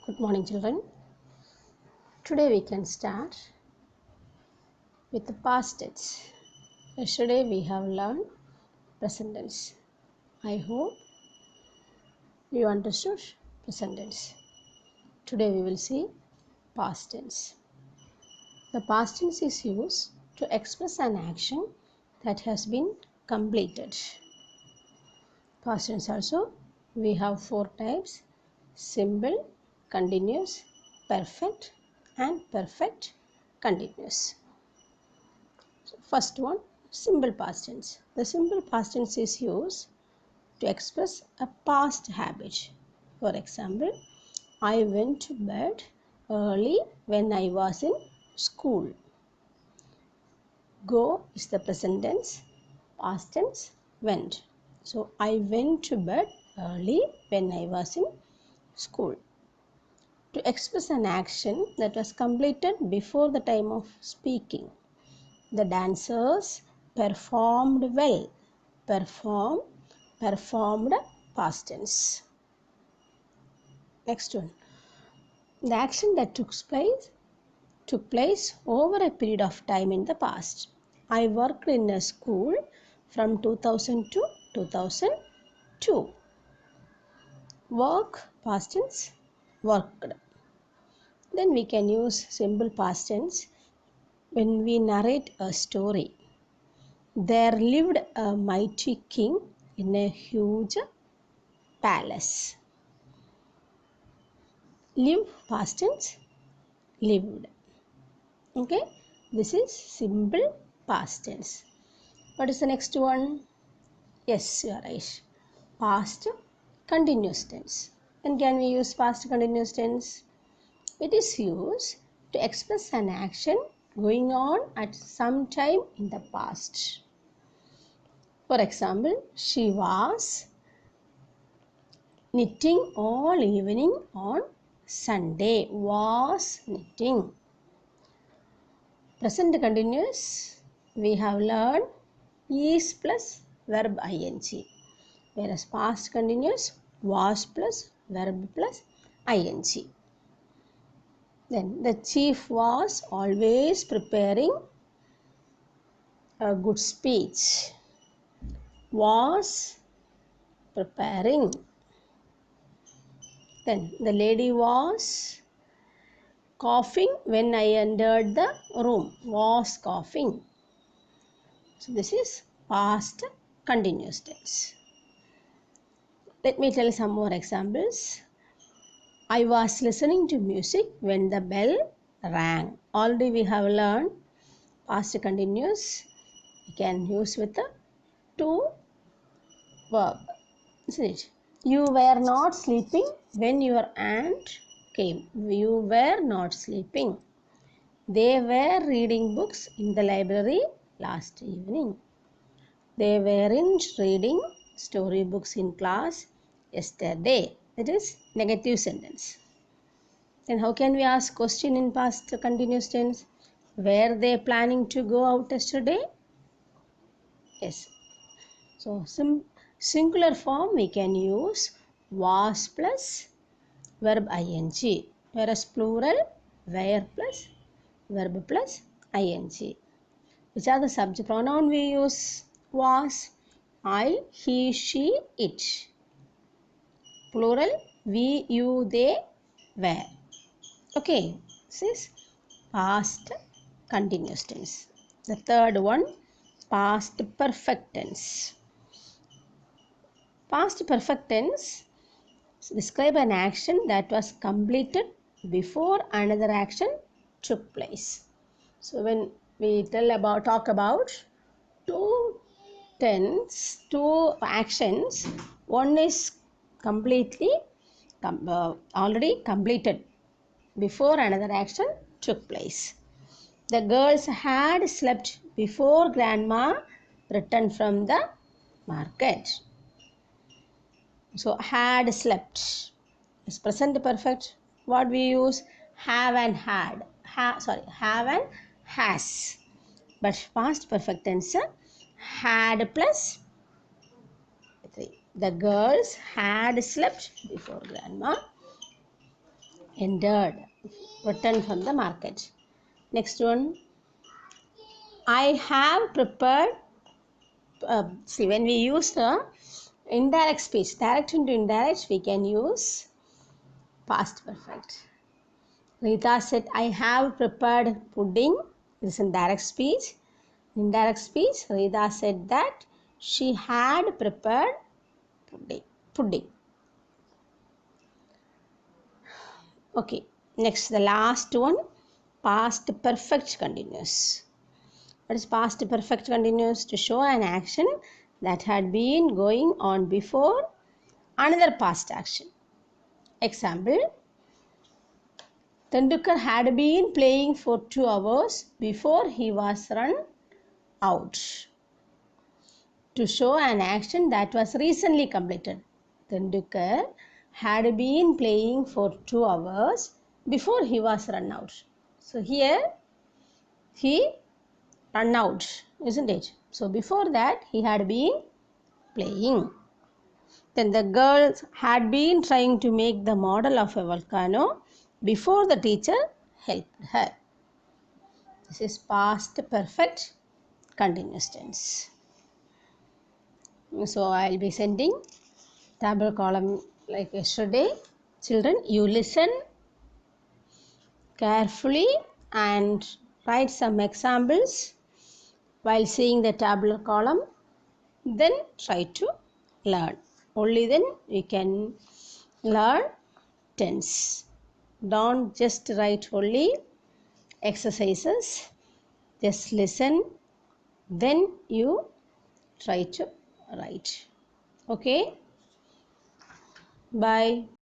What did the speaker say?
Good morning, children. Today we can start with the past tense. Yesterday we have learned present tense. I hope you understood present tense. Today we will see past tense. The past tense is used to express an action that has been completed. Past tense also we have four types: simple, continuous, perfect and perfect continuous. First one, simple past tense. The simple past tense is used to express a past habit. For example, I went to bed early when I was in school. Go is the present tense, past tense went. So I went to bed early when I was in school. To express an action that was completed before the time of speaking. The dancers performed well. Performed past tense. Next one. The action that took place over a period of time in the past. I worked in a school from 2000 to 2002. Work past tense, worked. Then we can use simple past tense when we narrate a story. There lived a mighty king in a huge palace. Live past tense, lived. Okay, this is simple past tense. What is the next one? Yes, you are right. Past continuous tense. And can we use past continuous tense? It is used to express an action going on at some time in the past. For example, she was knitting all evening on Sunday. Was knitting. Present continuous, we have learned is plus verb ing. Whereas past continuous, was plus verb plus ing. Then the chief was always preparing a good speech. Was preparing. Then the lady was coughing when I entered the room. Was coughing. So this is past continuous tense. Let me tell you some more examples. I was listening to music when the bell rang. Already we have learned past continuous. We can use with the to verb. Isn't it? You were not sleeping when your aunt came. You were not sleeping. They were reading books in the library last evening. They weren't reading storybooks in class yesterday. It is negative sentence. Then how can we ask question in past continuous tense? Were they planning to go out yesterday? Yes. So singular form we can use was plus verb ing. Whereas plural were plus verb plus ing. Which are the subject pronoun we use? Was, I, he, she, it. Plural we, you, they, were. Okay, this is past continuous tense. The third one, past perfect tense. Past perfect tense describe an action that was completed before another action took place. So when we talk about two actions, one is completely already completed before another action took place. The girls had slept before grandma returned from the market. So had slept is present perfect. What we use? Have and had. Have and has. But past perfect tense, had plus 3. The girls had slept before grandma entered, returned from the market. Next one, I have prepared. See, when we use the indirect speech, direct into indirect, we can use past perfect. Rita said, I have prepared pudding. This is in direct speech. In direct speech, Rita said that she had prepared pudding. Okay, next the last one, past perfect continuous. What is past perfect continuous? To show an action that had been going on before another past action. Example, Tendulkar had been playing for 2 hours before he was run out. To show an action that was recently completed. Tendulkar had been playing for 2 hours before he was run out. So here he run out, isn't it? So before that he had been playing. Then the girls had been trying to make the model of a volcano before the teacher helped her. This is past perfect continuous tense. So I will be sending table column like yesterday. Children, you listen carefully and write some examples while seeing the tabular column. Then try to learn. Only then you can learn tense. Don't just write only exercises. Just listen. Then you try to write. Okay? Bye.